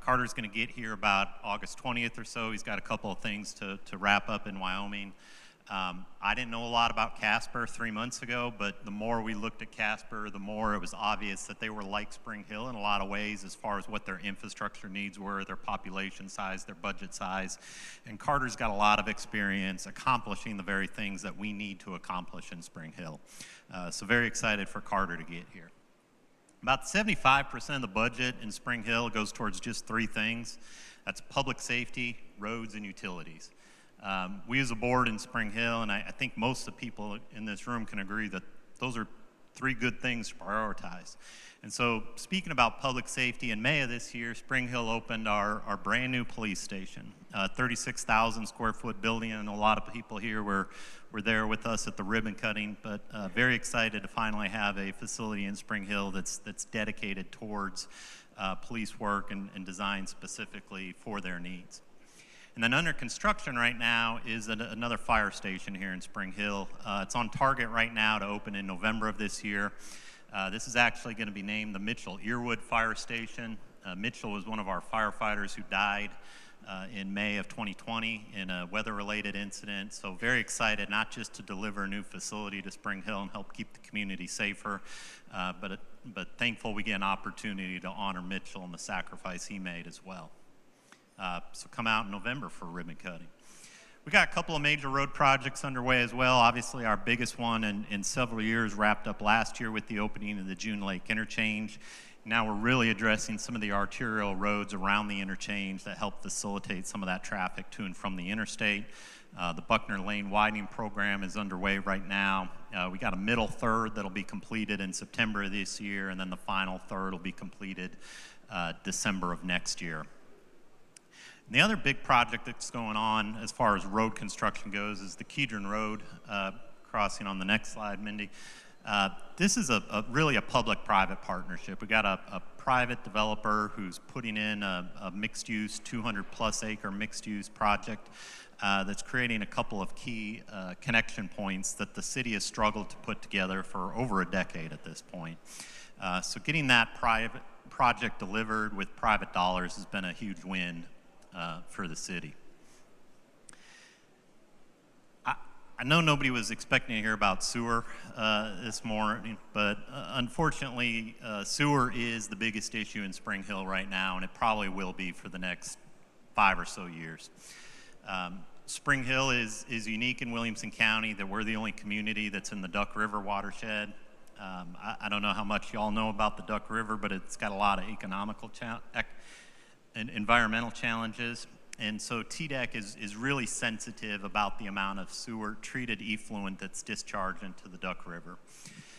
Carter's going to get here about August 20th or so. He's got a couple of things to wrap up in Wyoming. I didn't know a lot about Casper 3 months ago, but the more we looked at Casper, the more it was obvious that they were like Spring Hill in a lot of ways as far as what their infrastructure needs were, their population size, their budget size. And Carter's got a lot of experience accomplishing the very things that we need to accomplish in Spring Hill. So very excited for Carter to get here. About 75% of the budget in Spring Hill goes towards just 3 things. That's public safety, roads, and utilities. We as a board in Spring Hill, and I think most of the people in this room can agree that those are 3 good things to prioritize. And so speaking about public safety, in May of this year, Spring Hill opened our brand new police station, 36,000 square foot building, and a lot of people here were there with us at the ribbon cutting, but very excited to finally have a facility in Spring Hill that's dedicated towards police work and designed specifically for their needs. And then under construction right now is another fire station here in Spring Hill. It's on target right now to open in November of this year. This is actually going to be named the Mitchell Earwood Fire Station. Mitchell was one of our firefighters who died in May of 2020 in a weather-related incident. So very excited not just to deliver a new facility to Spring Hill and help keep the community safer, but thankful we get an opportunity to honor Mitchell and the sacrifice he made as well. So come out in November for ribbon cutting. We got a couple of major road projects underway as well. Obviously, our biggest one in several years wrapped up last year with the opening of the June Lake Interchange. Now we're really addressing some of the arterial roads around the interchange that help facilitate some of that traffic to and from the interstate. The Buckner Lane widening program is underway right now. We got a middle third that'll be completed in September of this year, and then the final third will be completed December of next year. And the other big project that's going on as far as road construction goes is the Kedron Road crossing on the next slide, Mindy. This is really a public-private partnership. We got a private developer who's putting in a mixed-use, 200-plus acre mixed-use project that's creating a couple of key connection points that the city has struggled to put together for over a decade at this point. So getting that private project delivered with private dollars has been a huge win for the city. I know nobody was expecting to hear about sewer this morning, but unfortunately, sewer is the biggest issue in Spring Hill right now, and it probably will be for the next 5 or so years. Spring Hill is unique in Williamson County that we're the only community that's in the Duck River watershed. I don't know how much y'all know about the Duck River, but it's got a lot of environmental challenges. And so TDEC is really sensitive about the amount of sewer treated effluent that's discharged into the Duck River.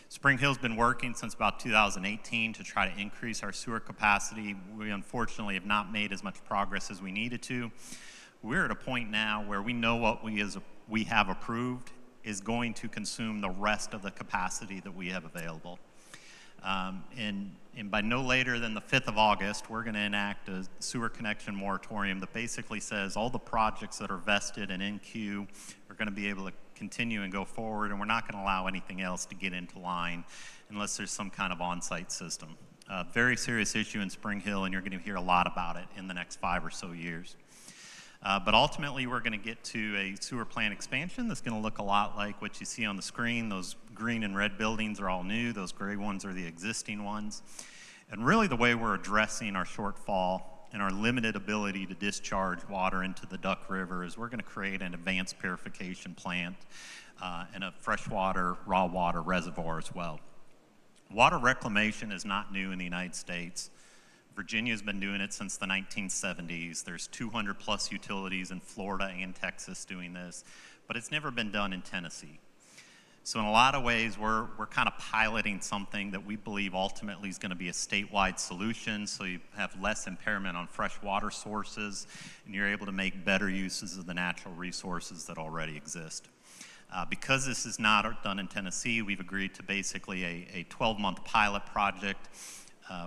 Spring Hill's been working since about 2018 to try to increase our sewer capacity. We unfortunately have not made as much progress as we needed to. We're at a point now where we know what we have approved is going to consume the rest of the capacity that we have available. And by no later than the 5th of August, we're going to enact a sewer connection moratorium that basically says all the projects that are vested and in queue are going to be able to continue and go forward, and we're not going to allow anything else to get into line unless there's some kind of on-site system. Very serious issue in Spring Hill, and you're going to hear a lot about it in the next 5 or so years. But ultimately, we're going to get to a sewer plant expansion that's going to look a lot like what you see on the screen. Those green and red buildings are all new. Those gray ones are the existing ones. And really the way we're addressing our shortfall and our limited ability to discharge water into the Duck River is we're going to create an advanced purification plant and a freshwater, raw water reservoir as well. Water reclamation is not new in the United States. Virginia's been doing it since the 1970s. There's 200 plus utilities in Florida and Texas doing this, but it's never been done in Tennessee. So in a lot of ways, we're kind of piloting something that we believe ultimately is going to be a statewide solution, so you have less impairment on fresh water sources, and you're able to make better uses of the natural resources that already exist. Because this is not done in Tennessee, we've agreed to basically a 12-month pilot project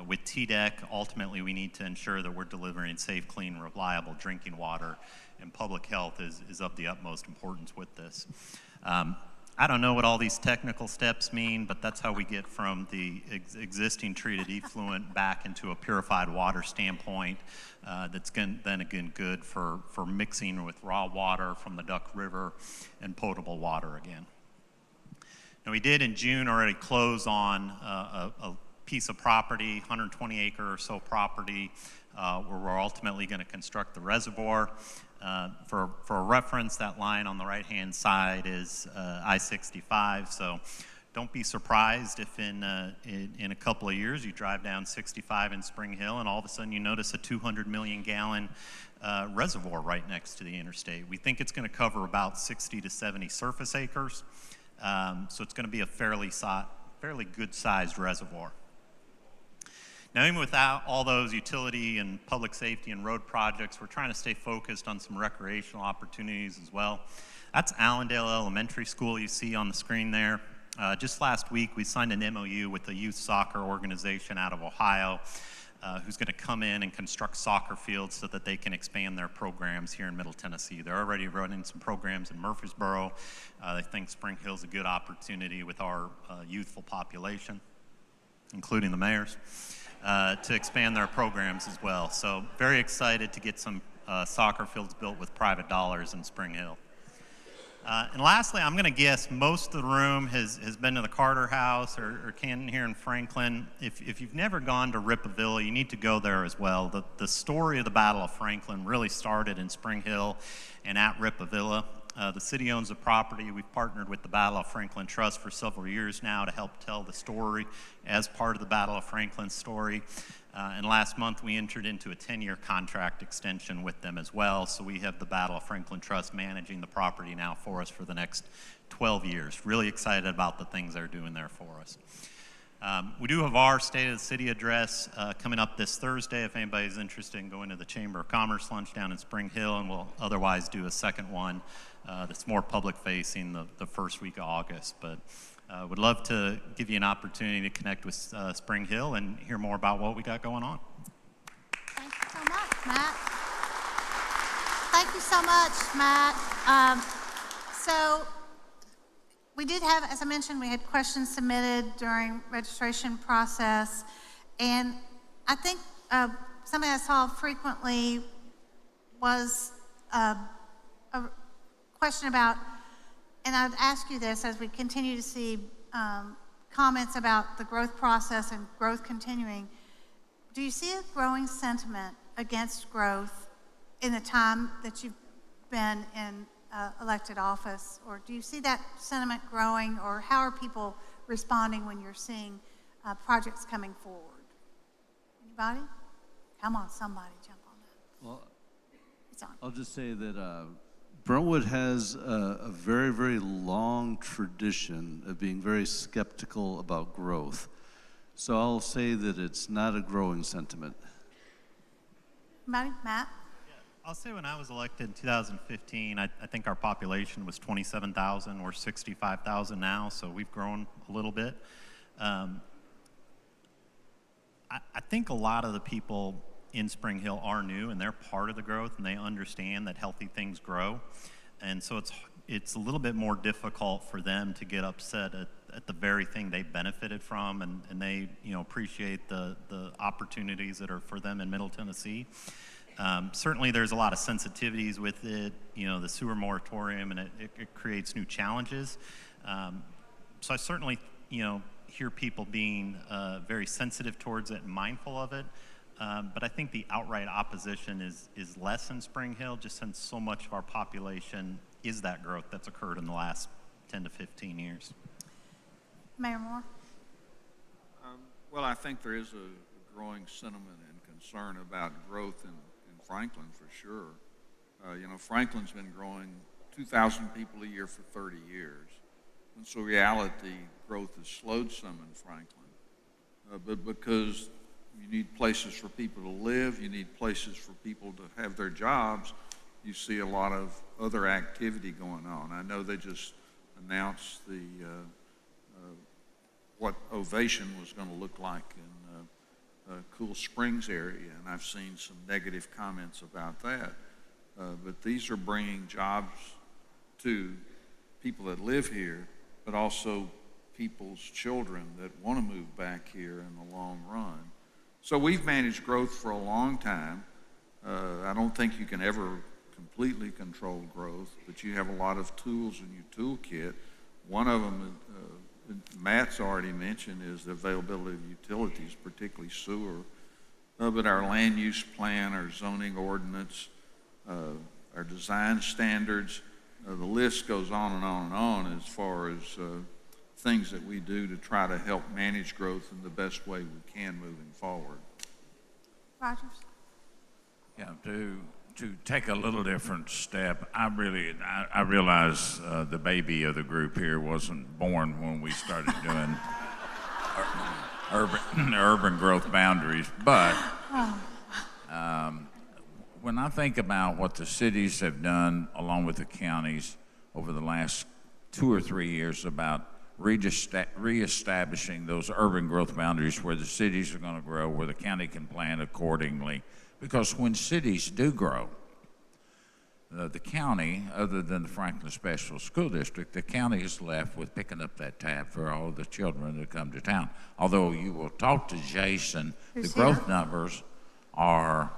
With TDEC, ultimately we need to ensure that we're delivering safe, clean, reliable drinking water, and public health is of the utmost importance with this. I don't know what all these technical steps mean, but that's how we get from the existing treated effluent back into a purified water standpoint that's then again good for mixing with raw water from the Duck River and potable water again. Now we did in June already close on a piece of property, 120 acre or so property, where we're ultimately going to construct the reservoir. For a reference, that line on the right-hand side is I-65, so don't be surprised if in a couple of years you drive down 65 in Spring Hill and all of a sudden you notice a 200 million gallon reservoir right next to the interstate. We think it's going to cover about 60 to 70 surface acres, so it's going to be a fairly good-sized reservoir. Now, even without all those utility and public safety and road projects, we're trying to stay focused on some recreational opportunities as well. That's Allendale Elementary School you see on the screen there. Just last week, we signed an MOU with a youth soccer organization out of Ohio who's going to come in and construct soccer fields so that they can expand their programs here in Middle Tennessee. They're already running some programs in Murfreesboro. They think Spring Hill's a good opportunity with our youthful population, including the mayors. To expand their programs as well. So very excited to get some soccer fields built with private dollars in Spring Hill. And lastly, I'm going to guess most of the room has been to the Carter House or Canton here in Franklin. If you've never gone to Rippavilla, you need to go there as well. The story of the Battle of Franklin really started in Spring Hill and at Rippavilla. The city owns the property. We've partnered with the Battle of Franklin Trust for several years now to help tell the story as part of the Battle of Franklin story. And last month we entered into a 10-year contract extension with them as well. So we have the Battle of Franklin Trust managing the property now for us for the next 12 years. Really excited about the things they're doing there for us. We do have our State of the City address coming up this Thursday if anybody's interested in going to the Chamber of Commerce lunch down in Spring Hill, and we'll otherwise do a second one that's more public facing the first week of August. But would love to give you an opportunity to connect with Spring Hill and hear more about what we got going on. Thank you so much, Matt. Thank you so much, Matt. So we did have, as I mentioned, we had questions submitted during registration process, and I think something I saw frequently was a question about, and I'd ask you this as we continue to see comments about the growth process and growth continuing, do you see a growing sentiment against growth in the time that you've been in elected office, or do you see that sentiment growing, or how are people responding when you're seeing projects coming forward? Anybody? Come on, somebody jump on that. Well, It's on. I'll just say that Brentwood has a very, very long tradition of being very skeptical about growth. So I'll say that it's not a growing sentiment. Anybody? Matt? I'll say when I was elected in 2015, I think our population was 27,000. We're 65,000 now, so we've grown a little bit. I think a lot of the people in Spring Hill are new, and they're part of the growth, and they understand that healthy things grow. And so it's a little bit more difficult for them to get upset at the very thing they benefited from, and they appreciate the opportunities that are for them in Middle Tennessee. Certainly there's a lot of sensitivities with it, the sewer moratorium, and it creates new challenges. So I certainly, hear people being very sensitive towards it and mindful of it. But I think the outright opposition is less in Spring Hill, just since so much of our population is that growth that's occurred in the last 10 to 15 years. Mayor Moore? Well, I think there is a growing sentiment and concern about growth in Franklin for sure. Franklin's been growing 2,000 people a year for 30 years. And so reality, growth has slowed some in Franklin. But because you need places for people to live, you need places for people to have their jobs, you see a lot of other activity going on. I know they just announced what Ovation was going to look like Cool Springs area, and I've seen some negative comments about that. But these are bringing jobs to people that live here, but also people's children that want to move back here in the long run. So we've managed growth for a long time. I don't think you can ever completely control growth, but you have a lot of tools in your toolkit. One of them, Matt's already mentioned, is the availability of utilities, particularly sewer. But our land use plan, our zoning ordinance, our design standards, the list goes on and on and on as far as things that we do to try to help manage growth in the best way we can moving forward. Rogers? Yeah, to take a little different step, I realize the baby of the group here wasn't born when we started doing urban growth boundaries, but when I think about what the cities have done along with the counties over the last 2 or 3 years about reestablishing those urban growth boundaries where the cities are going to grow, where the county can plan accordingly, because when cities do grow, the county, other than the Franklin Special School District, the county is left with picking up that tab for all the children that come to town. Although you will talk to Jason, the growth numbers are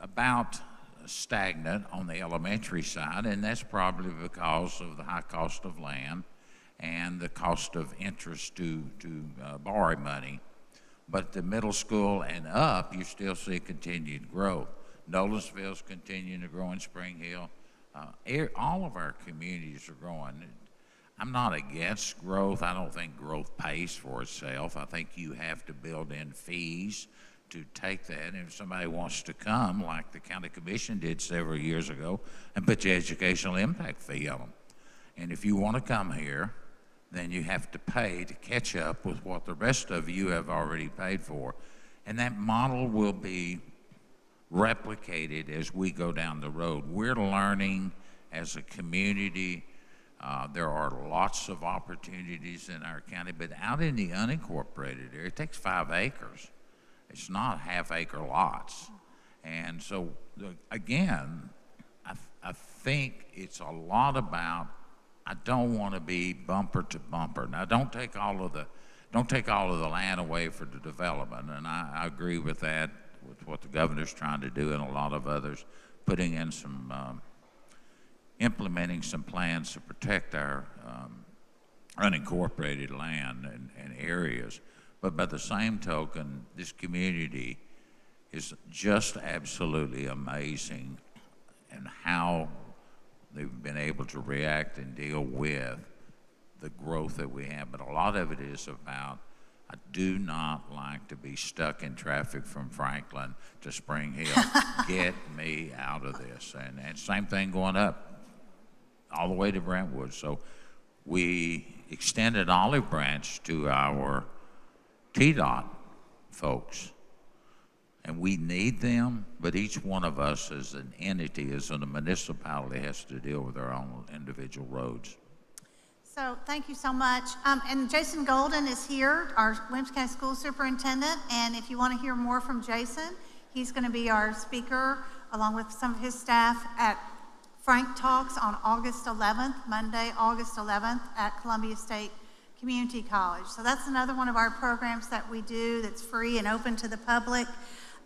about stagnant on the elementary side, and that's probably because of the high cost of land and the cost of interest to borrow money. But the middle school and up, you still see continued growth. Nolensville's continuing to grow in Spring Hill. All of our communities are growing. I'm not against growth. I don't think growth pays for itself. I think you have to build in fees to take that. And if somebody wants to come, like the county commission did several years ago, and put your educational impact fee on them. And if you want to come here, then you have to pay to catch up with what the rest of you have already paid for. And that model will be replicated as we go down the road. We're learning as a community. There are lots of opportunities in our county, but out in the unincorporated area, it takes 5 acres. It's not half-acre lots. And so, again, I think it's a lot about, I don't want to be bumper to bumper. Now, don't take all of the land away for the development, and I agree with that, with what the governor's trying to do and a lot of others, putting in some, implementing some plans to protect our unincorporated land and areas. But by the same token, this community is just absolutely amazing in how they've been able to react and deal with the growth that we have. But a lot of it is about, I do not like to be stuck in traffic from Franklin to Spring Hill. Get me out of this. And same thing going up all the way to Brentwood. So we extended Olive Branch to our TDOT folks, and we need them, but each one of us as an entity, as a municipality, has to deal with our own individual roads. So thank you so much. And Jason Golden is here, our Williams County School Superintendent, and if you want to hear more from Jason, he's going to be our speaker along with some of his staff at Frank Talks on August 11th, Monday, August 11th at Columbia State Community College. So that's another one of our programs that we do that's free and open to the public.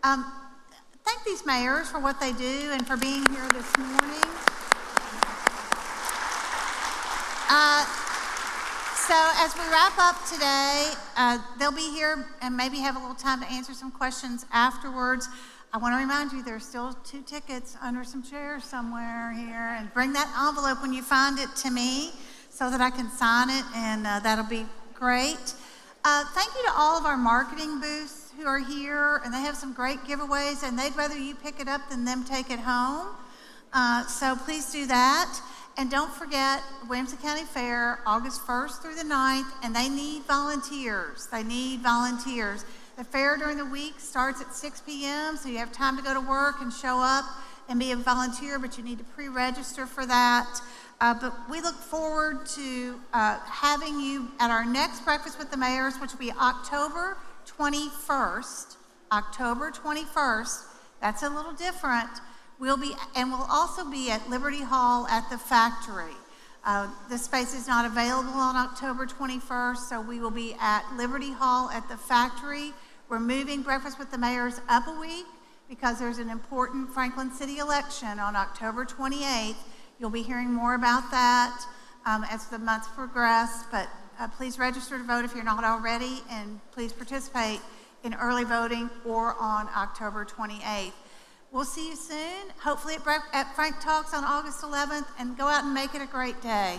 Thank these mayors for what they do and for being here this morning. So as we wrap up today, they'll be here and maybe have a little time to answer some questions afterwards. I want to remind you there's still 2 tickets under some chairs somewhere here, and bring that envelope when you find it to me so that I can sign it, and that'll be great. Thank you to all of our marketing booths who are here, and they have some great giveaways, and they'd rather you pick it up than them take it home. So please do that. And don't forget, Williamson County Fair, August 1st through the 9th, and they need volunteers. They need volunteers. The fair during the week starts at 6 p.m., so you have time to go to work and show up and be a volunteer, but you need to pre-register for that. But we look forward to having you at our next Breakfast with the Mayors, which will be October 21st, October 21st. That's a little different. We'll also be at Liberty Hall at the factory. The space is not available on October 21st, so we will be at Liberty Hall at the factory. We're moving Breakfast with the Mayors up a week because there's an important Franklin City election on October 28th. You'll be hearing more about that as the months progress, but please register to vote if you're not already, and please participate in early voting or on October 28th. We'll see you soon, hopefully at Frank Talks on August 11th, and go out and make it a great day.